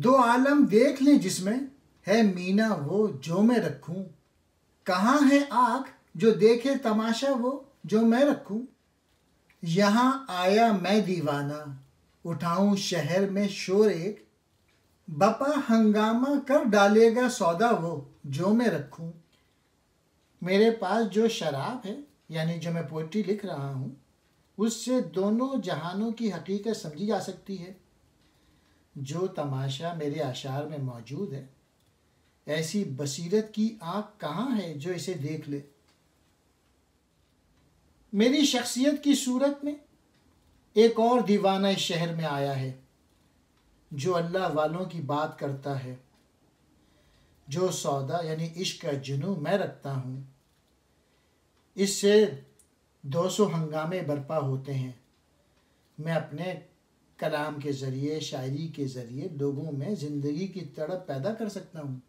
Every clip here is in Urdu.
دو عالم دیکھ لیں جس میں ہے مینا وہ جو میں رکھوں، کہاں ہے آنکھ جو دیکھے تماشا وہ جو میں رکھوں، یہاں آیا میں دیوانہ اٹھاؤں شہر میں شور ایک، بپا ہنگامہ کر ڈالے گا سودا وہ جو میں رکھوں۔ میرے پاس جو شراب ہے، یعنی جو میں پوئٹری لکھ رہا ہوں، اس سے دونوں جہانوں کی حقیقت سمجھی جا سکتی ہے۔ جو تماشا میرے اشعار میں موجود ہے، ایسی بصیرت کی آنکھ کہاں ہے جو اسے دیکھ لے۔ میری شخصیت کی صورت میں ایک اور دیوانہ اس شہر میں آیا ہے، جو اللہ والوں کی بات کرتا ہے۔ جو سودا یعنی عشق کا جنوں میں رکھتا ہوں، اس سے 200 ہنگامے برپا ہوتے ہیں۔ میں اپنے کلام کے ذریعے، شاعری کے ذریعے لوگوں میں زندگی کی تڑپ پیدا کر سکتا ہوں۔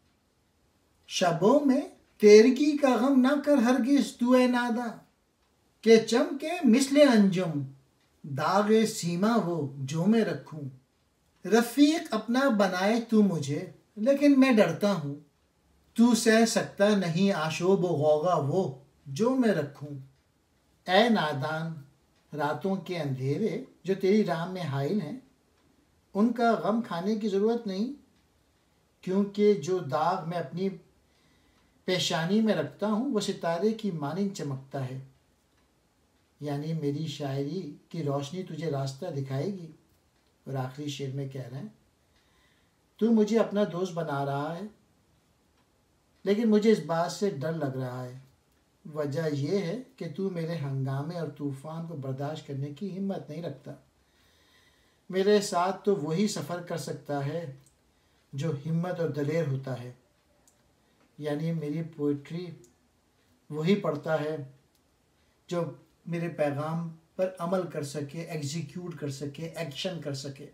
شبوں میں تیرگی کا غم نہ کر ہرگز تو اے ناداں، کہ چمکے مثل انجم داغ سیما وہ جو میں رکھوں۔ رفیق اپنا بنائے تو مجھے لیکن میں ڈرتا ہوں، تو سہ سکتا نہیں آشوب و غوغا وہ جو میں رکھوں۔ اے نادان، راتوں کے اندھیرے جو تیری راہ میں حائل ہیں، ان کا غم کھانے کی ضرورت نہیں، کیونکہ جو داغ میں اپنی پیشانی میں رکھتا ہوں وہ ستارے کی مانند چمکتا ہے۔ یعنی میری شاعری کی روشنی تجھے راستہ دکھائے گی۔ اور آخری شعر میں کہہ رہے ہیں، تو مجھے اپنا دوست بنا رہا ہے، لیکن مجھے اس بات سے ڈر لگ رہا ہے۔ وجہ یہ ہے کہ تو میرے ہنگامے اور طوفان کو برداشت کرنے کی ہمت نہیں رکھتا۔ میرے ساتھ تو وہی سفر کر سکتا ہے جو ہمت اور دلیر ہوتا ہے۔ یعنی میری پوئٹری وہی پڑھتا ہے جو میرے پیغام پر عمل کر سکے، ایگزیکیوٹ کر سکے، ایکشن کر سکے۔